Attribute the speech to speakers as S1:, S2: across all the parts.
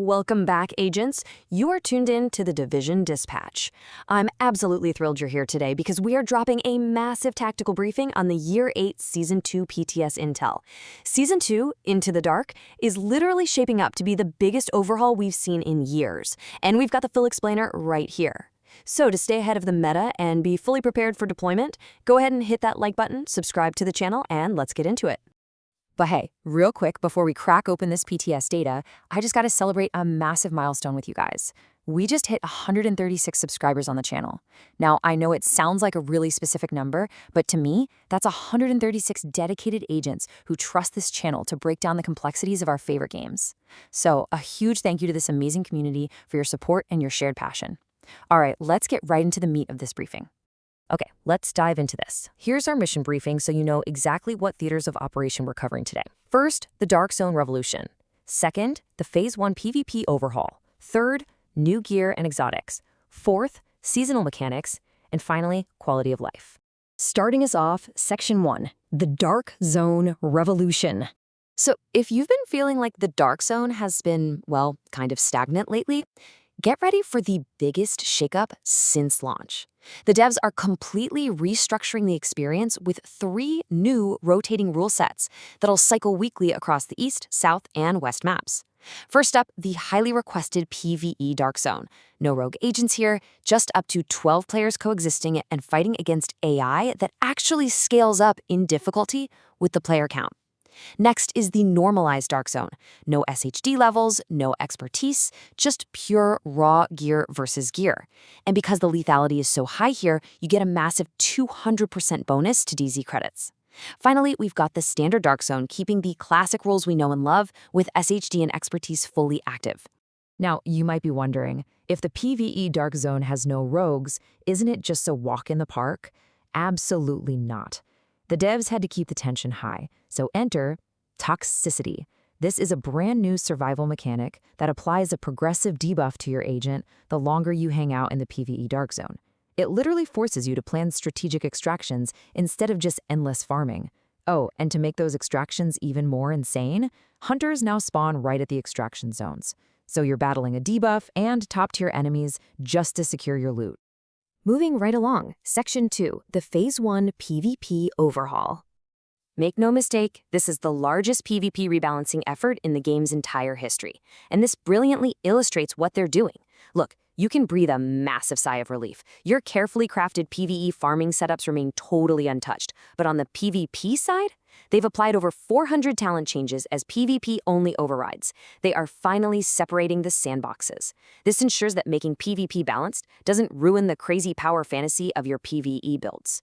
S1: Welcome back, agents. You are tuned in to the Division Dispatch. I'm absolutely thrilled you're here today because we are dropping a massive tactical briefing on the Year 8 Season 2 PTS intel. Season 2, Into the Dark, is literally shaping up to be the biggest overhaul we've seen in years, and we've got the full explainer right here. So to stay ahead of the meta and be fully prepared for deployment, go ahead and hit that like button, subscribe to the channel, and let's get into it. But hey, real quick, before we crack open this PTS data, I just got to celebrate a massive milestone with you guys. We just hit 136 subscribers on the channel. Now, I know it sounds like a really specific number, but to me, that's 136 dedicated agents who trust this channel to break down the complexities of our favorite games. So, a huge thank you to this amazing community for your support and your shared passion. All right, let's get right into the meat of this briefing. Okay, let's dive into this. Here's our mission briefing so you know exactly what theaters of operation we're covering today. First, the Dark Zone Revolution. Second, the Phase 1 PvP Overhaul. Third, new gear and exotics. Fourth, seasonal mechanics. And finally, quality of life. Starting us off, Section 1, the Dark Zone Revolution. So if you've been feeling like the Dark Zone has been, well, kind of stagnant lately, get ready for the biggest shakeup since launch. The devs are completely restructuring the experience with 3 new rotating rule sets that'll cycle weekly across the East, South, and West maps. First up, the highly requested PvE Dark Zone. No rogue agents here, just up to 12 players coexisting and fighting against AI that actually scales up in difficulty with the player count. Next is the normalized Dark Zone. No SHD levels, no expertise, just pure raw gear versus gear. And because the lethality is so high here, you get a massive 200% bonus to DZ credits. Finally, we've got the standard Dark Zone, keeping the classic rules we know and love, with SHD and expertise fully active. Now, you might be wondering, if the PvE Dark Zone has no rogues, isn't it just a walk in the park? Absolutely not. The devs had to keep the tension high, so enter Toxicity. This is a brand new survival mechanic that applies a progressive debuff to your agent the longer you hang out in the PvE Dark Zone. It literally forces you to plan strategic extractions instead of just endless farming. Oh, and to make those extractions even more insane, hunters now spawn right at the extraction zones. So you're battling a debuff and top-tier enemies just to secure your loot. Moving right along, Section 2, the Phase 1 PvP Overhaul. Make no mistake, this is the largest PvP rebalancing effort in the game's entire history, and this brilliantly illustrates what they're doing. Look, you can breathe a massive sigh of relief. Your carefully crafted PvE farming setups remain totally untouched, but on the PvP side, they've applied over 400 talent changes as PvP-only overrides. They are finally separating the sandboxes. This ensures that making PvP balanced doesn't ruin the crazy power fantasy of your PvE builds.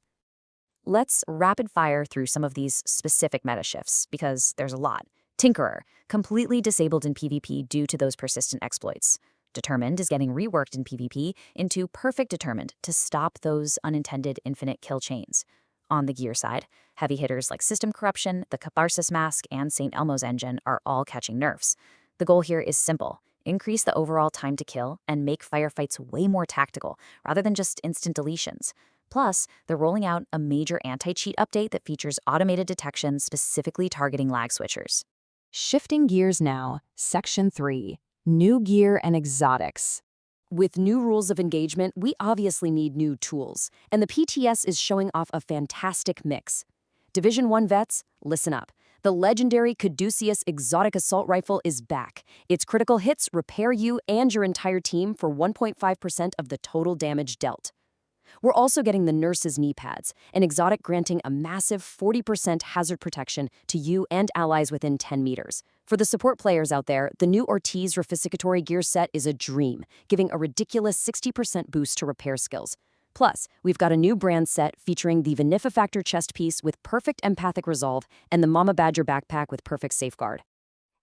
S1: Let's rapid fire through some of these specific meta shifts, because there's a lot. Tinkerer, completely disabled in PvP due to those persistent exploits. Determined is getting reworked in PvP into Perfect Determined to stop those unintended infinite kill chains. On the gear side, heavy hitters like System Corruption, the Catharsis Mask, and St. Elmo's Engine are all catching nerfs. The goal here is simple: increase the overall time to kill and make firefights way more tactical, rather than just instant deletions. Plus, they're rolling out a major anti-cheat update that features automated detection specifically targeting lag switchers. Shifting gears now, Section 3, new gear and exotics. With new rules of engagement, we obviously need new tools, and the PTS is showing off a fantastic mix. Division 1 vets, listen up. The legendary Caduceus exotic assault rifle is back. Its critical hits repair you and your entire team for 1.5% of the total damage dealt. We're also getting the Nurse's knee pads, an exotic granting a massive 40% hazard protection to you and allies within 10 meters. For the support players out there, the new Ortiz Refissictory gear set is a dream, giving a ridiculous 60% boost to repair skills. Plus, we've got a new brand set featuring the Vinifactor chest piece with perfect empathic resolve and the Mama Badger backpack with perfect safeguard.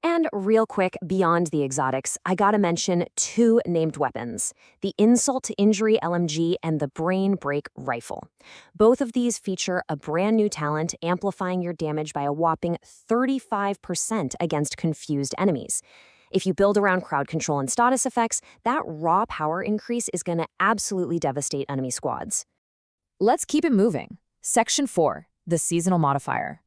S1: And real quick, beyond the exotics, I gotta mention 2 named weapons: the Insult to Injury LMG and the Brain Break Rifle. Both of these feature a brand new talent, amplifying your damage by a whopping 35% against confused enemies. If you build around crowd control and status effects, that raw power increase is gonna absolutely devastate enemy squads. Let's keep it moving. Section 4, the Seasonal Modifier.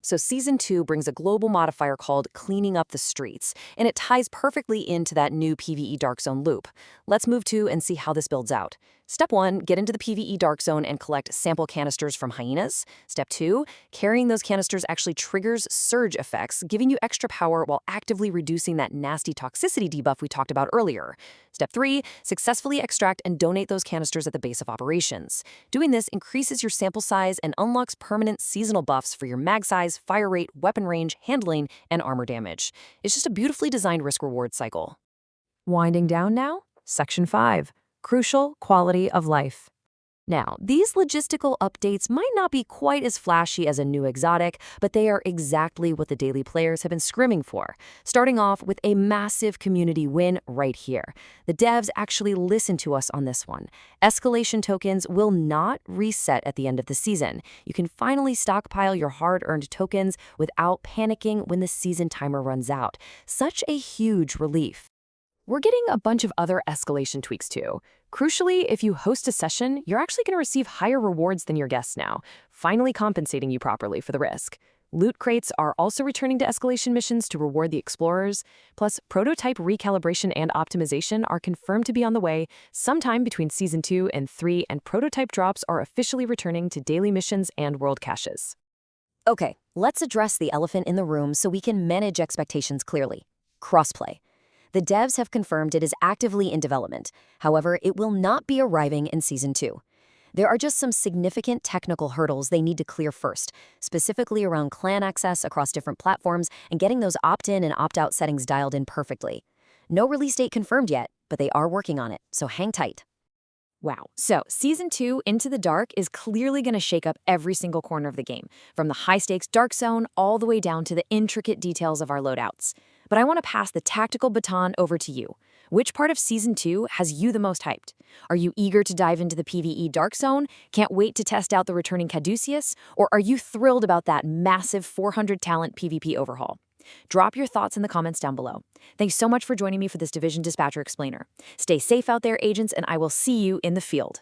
S1: So Season 2 brings a global modifier called Cleaning Up the Streets, and it ties perfectly into that new PvE Dark Zone loop. Let's move to and see how this builds out. Step 1, get into the PvE Dark Zone and collect sample canisters from hyenas. Step 2, carrying those canisters actually triggers surge effects, giving you extra power while actively reducing that nasty toxicity debuff we talked about earlier. Step 3, successfully extract and donate those canisters at the base of operations. Doing this increases your sample size and unlocks permanent seasonal buffs for your mag size, fire rate, weapon range, handling, and armor damage. It's just a beautifully designed risk-reward cycle. Winding down now, Section 5. Crucial quality of life. Now, these logistical updates might not be quite as flashy as a new exotic, but they are exactly what the daily players have been scrimming for, starting off with a massive community win right here. The devs actually listened to us on this one. Escalation tokens will not reset at the end of the season. You can finally stockpile your hard-earned tokens without panicking when the season timer runs out. Such a huge relief. We're getting a bunch of other escalation tweaks too. Crucially, if you host a session, you're actually going to receive higher rewards than your guests now, finally compensating you properly for the risk. Loot crates are also returning to escalation missions to reward the explorers, plus prototype recalibration and optimization are confirmed to be on the way sometime between Season 2 and 3, and prototype drops are officially returning to daily missions and world caches. Okay, let's address the elephant in the room so we can manage expectations clearly. Crossplay. The devs have confirmed it is actively in development. However, it will not be arriving in Season 2. There are just some significant technical hurdles they need to clear first, specifically around clan access across different platforms and getting those opt-in and opt-out settings dialed in perfectly. No release date confirmed yet, but they are working on it, so hang tight. Wow, so Season 2 Into the Dark is clearly going to shake up every single corner of the game, from the high-stakes Dark Zone all the way down to the intricate details of our loadouts. But I want to pass the tactical baton over to you. Which part of Season 2 has you the most hyped? Are you eager to dive into the PvE Dark Zone, can't wait to test out the returning Caduceus, or are you thrilled about that massive 400-talent PvP overhaul? Drop your thoughts in the comments down below. Thanks so much for joining me for this Division Dispatcher Explainer. Stay safe out there, agents, and I will see you in the field.